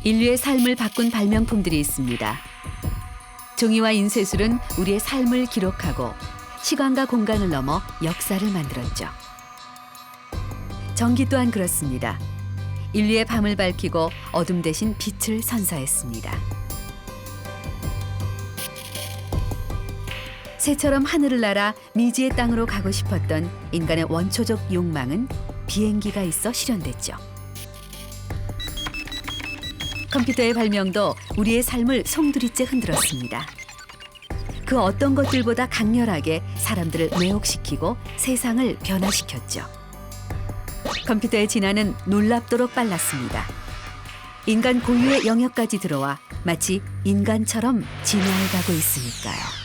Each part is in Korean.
인류의 삶을 바꾼 발명품들이 있습니다. 종이와 인쇄술은 우리의 삶을 기록하고 시간과 공간을 넘어 역사를 만들었죠. 전기 또한 그렇습니다. 인류의 밤을 밝히고 어둠 대신 빛을 선사했습니다. 새처럼 하늘을 날아 미지의 땅으로 가고 싶었던 인간의 원초적 욕망은 비행기가 있어 실현됐죠. 컴퓨터의 발명도 우리의 삶을 송두리째 흔들었습니다. 그 어떤 것들보다 강렬하게 사람들을 매혹시키고 세상을 변화시켰죠. 컴퓨터의 진화는 놀랍도록 빨랐습니다. 인간 고유의 영역까지 들어와 마치 인간처럼 진화해가고 있으니까요.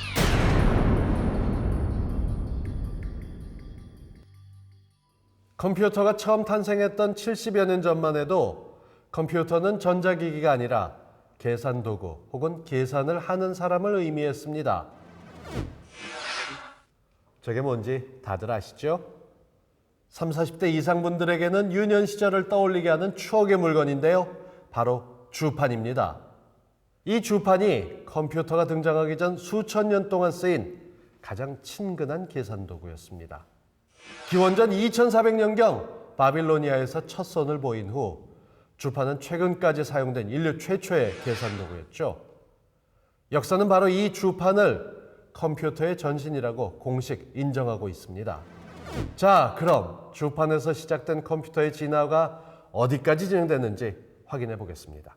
컴퓨터가 처음 탄생했던 70여 년 전만 해도 컴퓨터는 전자기기가 아니라 계산 도구 혹은 계산을 하는 사람을 의미했습니다. 저게 뭔지 다들 아시죠? 30, 40대 이상 분들에게는 유년 시절을 떠올리게 하는 추억의 물건인데요. 바로 주판입니다. 이 주판이 컴퓨터가 등장하기 전 수천 년 동안 쓰인 가장 친근한 계산 도구였습니다. 기원전 2400년경 바빌로니아에서 첫 선을 보인 후 주판은 최근까지 사용된 인류 최초의 계산 도구였죠. 역사는 바로 이 주판을 컴퓨터의 전신이라고 공식 인정하고 있습니다. 자, 그럼 주판에서 시작된 컴퓨터의 진화가 어디까지 진행됐는지 확인해 보겠습니다.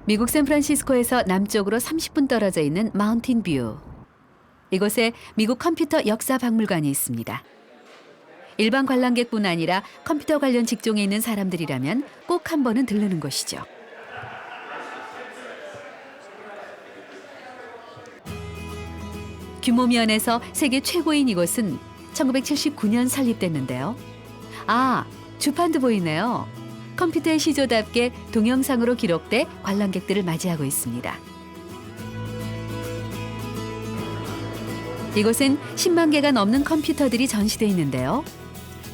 미국 샌프란시스코에서 남쪽으로 30분 떨어져 있는 마운틴 뷰. 이곳에 미국 컴퓨터 역사 박물관이 있습니다. 일반 관람객뿐 아니라 컴퓨터 관련 직종에 있는 사람들이라면 꼭 한 번은 들르는 곳이죠. 규모 면에서 세계 최고인 이곳은 1979년 설립됐는데요. 아, 주판도 보이네요. 컴퓨터의 시조답게 동영상으로 기록돼 관람객들을 맞이하고 있습니다. 이곳엔 10만 개가 넘는 컴퓨터들이 전시돼 있는데요.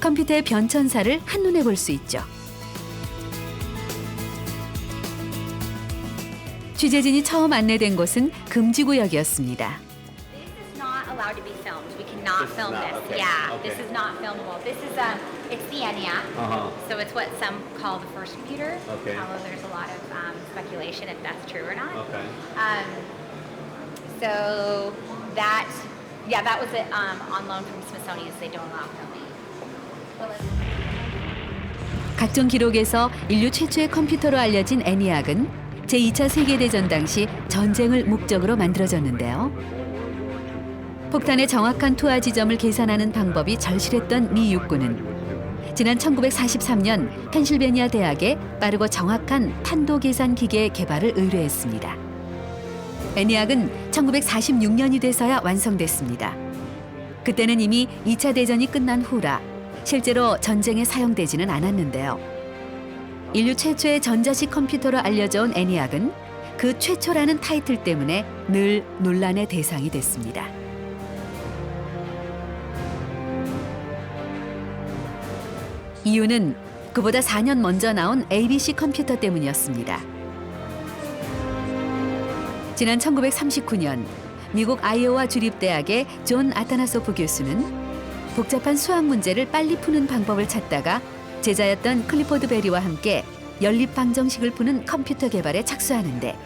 컴퓨터의 변천사를 한눈에 볼 수 있죠. 취재진이 처음 안내된 곳은 금지구역이었습니다. Allowed to be filmed. We cannot film this. Okay. Yeah, Okay. this is not filmable. This is it's the ENIAC. So it's what some call the first computer. Okay. Although there's a lot of speculation if that's true or not. Okay. So that was it on loan from Smithsonian. So they don't allow filming. 각종 기록에서 인류 최초의 컴퓨터로 알려진 ENIAC은 제2차 세계대전 당시 전쟁을 목적으로 만들어졌는데요. 폭탄의 정확한 투하 지점을 계산하는 방법이 절실했던 미 육군은 지난 1943년 펜실베니아 대학에 빠르고 정확한 탄도 계산 기계 개발을 의뢰했습니다. ENIAC은 1946년이 돼서야 완성됐습니다. 그때는 이미 2차 대전이 끝난 후라 실제로 전쟁에 사용되지는 않았는데요. 인류 최초의 전자식 컴퓨터로 알려져 온 ENIAC은 그 최초라는 타이틀 때문에 늘 논란의 대상이 됐습니다. 이유는 그보다 4년 먼저 나온 ABC 컴퓨터 때문이었습니다. 지난 1939년 미국 아이오와 주립대학의 존 아타나소프 교수는 복잡한 수학 문제를 빨리 푸는 방법을 찾다가 제자였던 클리포드 베리와 함께 연립방정식을 푸는 컴퓨터 개발에 착수하는데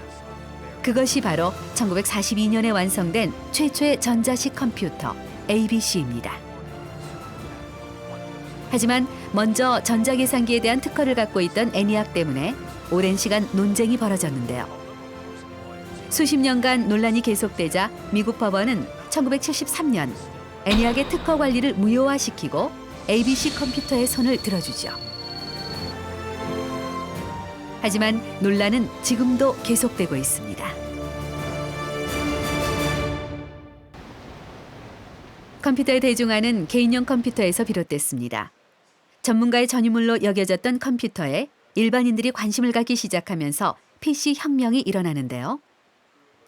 그것이 바로 1942년에 완성된 최초의 전자식 컴퓨터 ABC입니다. 하지만 먼저 전자계산기에 대한 특허를 갖고 있던 ENIAC 때문에 오랜 시간 논쟁이 벌어졌는데요. 수십 년간 논란이 계속되자 미국 법원은 1973년 ENIAC의 특허 관리를 무효화시키고 ABC 컴퓨터에 손을 들어주죠. 하지만 논란은 지금도 계속되고 있습니다. 컴퓨터의 대중화는 개인용 컴퓨터에서 비롯됐습니다. 전문가의 전유물로 여겨졌던 컴퓨터에 일반인들이 관심을 갖기 시작하면서 PC 혁명이 일어나는데요.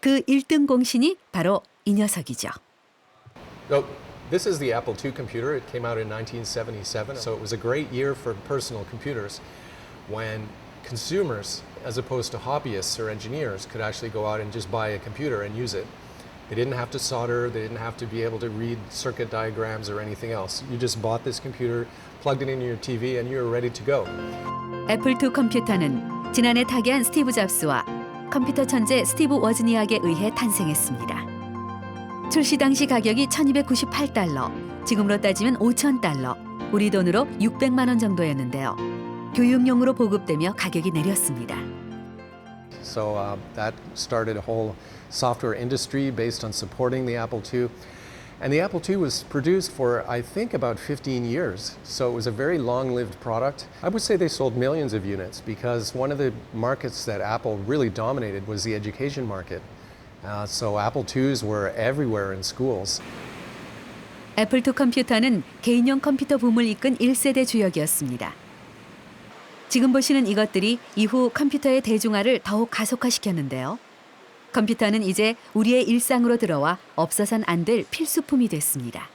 그 1등 공신이 바로 이 녀석이죠. So this is the Apple II computer. It came out in 1977. So it was a great year for personal computers when consumers, as opposed to hobbyists or engineers, could actually go out and just buy a computer and use it. They didn't have to solder, they didn't have to be able to read circuit diagrams or anything else. You just bought this computer, plugged it into your TV, and you were ready to go. 애플 II 컴퓨터는 지난해 타계한 스티브 잡스와 컴퓨터 천재 스티브 워즈니악에 의해 탄생했습니다. 출시 당시 가격이 1298달러, 지금으로 따지면 5,000달러, 우리 돈으로 600만 원 정도였는데요. 교육용으로 보급되며 가격이 내렸습니다. So that started a whole software industry based on supporting the Apple II. And the Apple II was produced for, I think, about 15 years. So it was a very long-lived product. I would say they sold millions of units because one of the markets that Apple really dominated was the education market. So Apple IIs were everywhere in schools. 애플 II 컴퓨터는 개인용 컴퓨터 붐을 이끈 1세대 주역이었습니다. 지금 보시는 이것들이 이후 컴퓨터의 대중화를 더욱 가속화시켰는데요. 컴퓨터는 이제 우리의 일상으로 들어와 없어선 안 될 필수품이 됐습니다.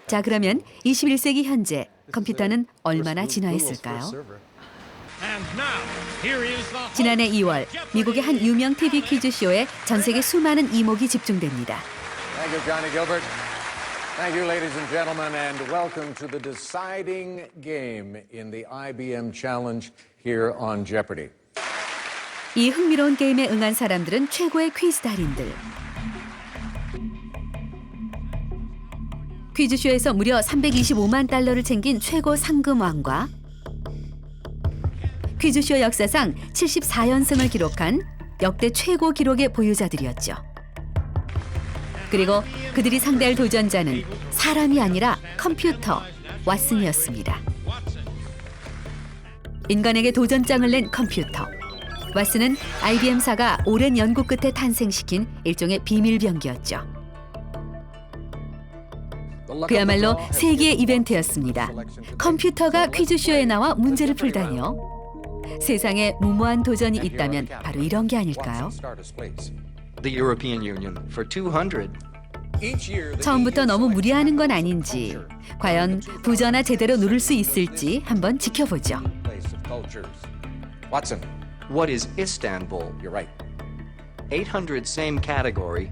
자, 그러면 21세기 현재 컴퓨터는 얼마나 진화했을까요? 지난해 2월 미국의 한 유명 TV 퀴즈쇼에 전 세계 수많은 이목이 집중됩니다. Thank you, Johnny Gilbert. Thank you, ladies and gentlemen, and welcome to the deciding game in the IBM Challenge here on Jeopardy. 이 흥미로운 게임에 응한 사람들은 최고의 퀴즈 달인들. 퀴즈쇼에서 무려 325만 달러를 챙긴 최고 상금왕과 퀴즈쇼 역사상 74연승을 기록한 역대 최고 기록의 보유자들이었죠. 그리고 그들이 상대할 도전자는 사람이 아니라 컴퓨터, 왓슨이었습니다. 인간에게 도전장을 낸 컴퓨터. 왓슨은 IBM사가 오랜 연구 끝에 탄생시킨 일종의 비밀병기였죠. 그야말로 세계의 이벤트였습니다. 컴퓨터가 퀴즈쇼에 나와 문제를 풀다니요. 세상에 무모한 도전이 있다면 바로 이런 게 아닐까요? The European Union for 200. 처음부터 너무 무리하는 건 아닌지, 과연 부저나 제대로 누를 수 있을지 한번 지켜보죠. Watson, What is Istanbul? you're right. 800 same category.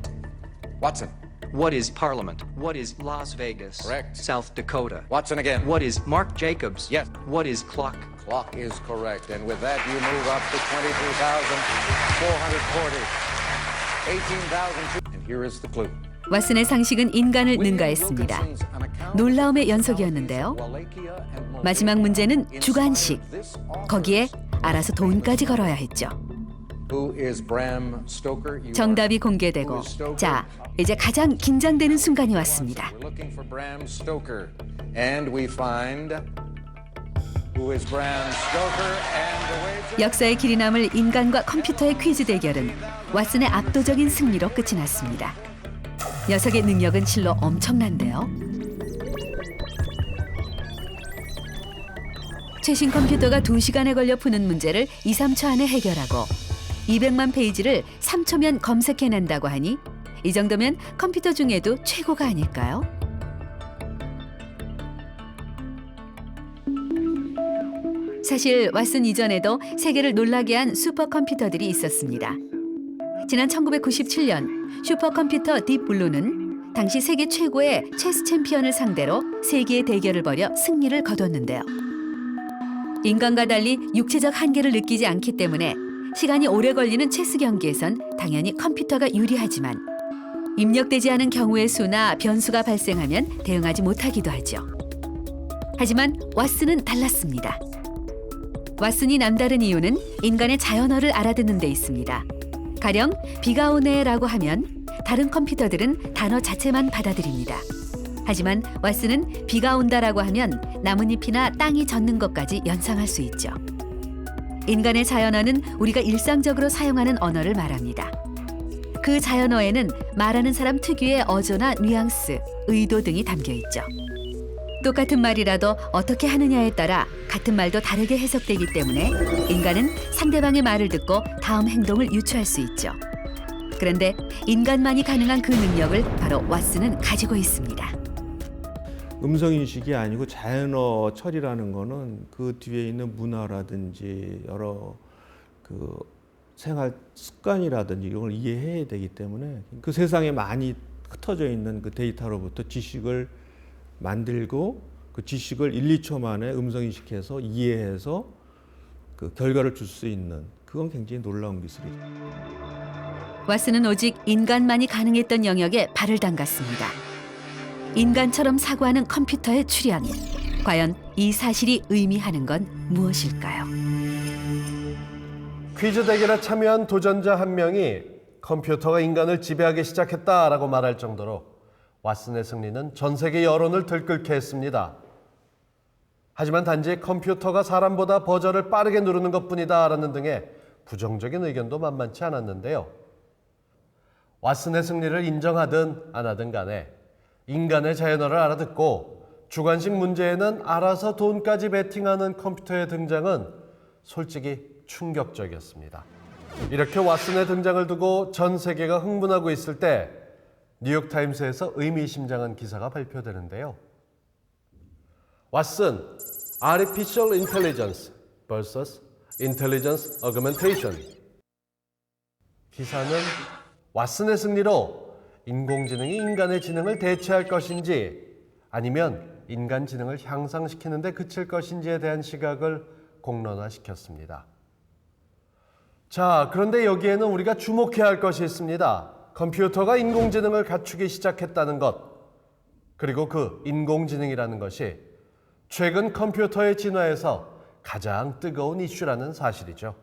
Watson, What is Parliament? What is Las Vegas? Correct. South Dakota. Watson again. What is Mark Jacobs? Yes. What is clock? Clock is correct. And with that, you move up to 22,440. 18,000. And here is the clue. 왓슨의 상식은 인간을 능가했습니다. 놀라움의 연속이었는데요. 마지막 문제는 주관식. 거기에 알아서 돈까지 걸어야 했죠. Who is Bram Stoker? You 정답이 공개되고, 자, 이제 가장 긴장되는 순간이 왔습니다. We're looking for Bram Stoker, and we find who is Bram Stoker, and the wager. 역사의 길이 남을 인간과 컴퓨터의 퀴즈 대결은 왓슨의 압도적인 승리로 끝이 났습니다. 녀석의 능력은 실로 엄청난데요. 최신 컴퓨터가 2시간에 걸려 푸는 문제를 2, 3초 안에 해결하고 200만 페이지를 3초면 검색해낸다고 하니 이 정도면 컴퓨터 중에도 최고가 아닐까요? 사실 왓슨 이전에도 세계를 놀라게 한 슈퍼컴퓨터들이 있었습니다. 지난 1997년 슈퍼컴퓨터 딥블루는 당시 세계 최고의 체스 챔피언을 상대로 세계의 대결을 벌여 승리를 거뒀는데요. 인간과 달리 육체적 한계를 느끼지 않기 때문에 시간이 오래 걸리는 체스 경기에선 당연히 컴퓨터가 유리하지만 입력되지 않은 경우의 수나 변수가 발생하면 대응하지 못하기도 하죠. 하지만 왓슨은 달랐습니다. 왓슨이 남다른 이유는 인간의 자연어를 알아듣는 데 있습니다. 가령 비가 오네라고 하면 다른 컴퓨터들은 단어 자체만 받아들입니다. 하지만 왓슨은 비가 온다라고 하면 나뭇잎이나 땅이 젖는 것까지 연상할 수 있죠. 인간의 자연어는 우리가 일상적으로 사용하는 언어를 말합니다. 그 자연어에는 말하는 사람 특유의 어조나 뉘앙스, 의도 등이 담겨 있죠. 똑같은 말이라도 어떻게 하느냐에 따라 같은 말도 다르게 해석되기 때문에 인간은 상대방의 말을 듣고 다음 행동을 유추할 수 있죠. 그런데 인간만이 가능한 그 능력을 바로 왓슨은 가지고 있습니다. 음성 인식이 아니고 자연어 처리라는 거는 그 뒤에 있는 문화라든지 여러 그 생활 습관이라든지 이런 걸 이해해야 되기 때문에 그 세상에 많이 흩어져 있는 그 데이터로부터 지식을 만들고 그 지식을 1, 2초 만에 음성 인식해서 이해해서 그 결과를 줄 수 있는 그건 굉장히 놀라운 기술이죠. 왓슨은 오직 인간만이 가능했던 영역에 발을 담갔습니다. 인간처럼 사고하는 컴퓨터의 출현. 과연 이 사실이 의미하는 건 무엇일까요? 퀴즈 대결에 참여한 도전자 한 명이 컴퓨터가 인간을 지배하기 시작했다라고 말할 정도로 왓슨의 승리는 전 세계 여론을 들끓게 했습니다. 하지만 단지 컴퓨터가 사람보다 버전을 빠르게 누르는 것뿐이다라는 등의 부정적인 의견도 만만치 않았는데요. 왓슨의 승리를 인정하든 안 하든 간에 인간의 자연어를 알아듣고 주관식 문제에는 알아서 돈까지 베팅하는 컴퓨터의 등장은 솔직히 충격적이었습니다. 이렇게 왓슨의 등장을 두고 전 세계가 흥분하고 있을 때 뉴욕타임스에서 의미심장한 기사가 발표되는데요. 왓슨, Artificial Intelligence vs. Intelligence Augmentation. 기사는 왓슨의 승리로 인공지능이 인간의 지능을 대체할 것인지 아니면 인간 지능을 향상시키는 데 그칠 것인지에 대한 시각을 공론화시켰습니다. 자, 그런데 여기에는 우리가 주목해야 할 것이 있습니다. 컴퓨터가 인공지능을 갖추기 시작했다는 것, 그리고 그 인공지능이라는 것이 최근 컴퓨터의 진화에서 가장 뜨거운 이슈라는 사실이죠.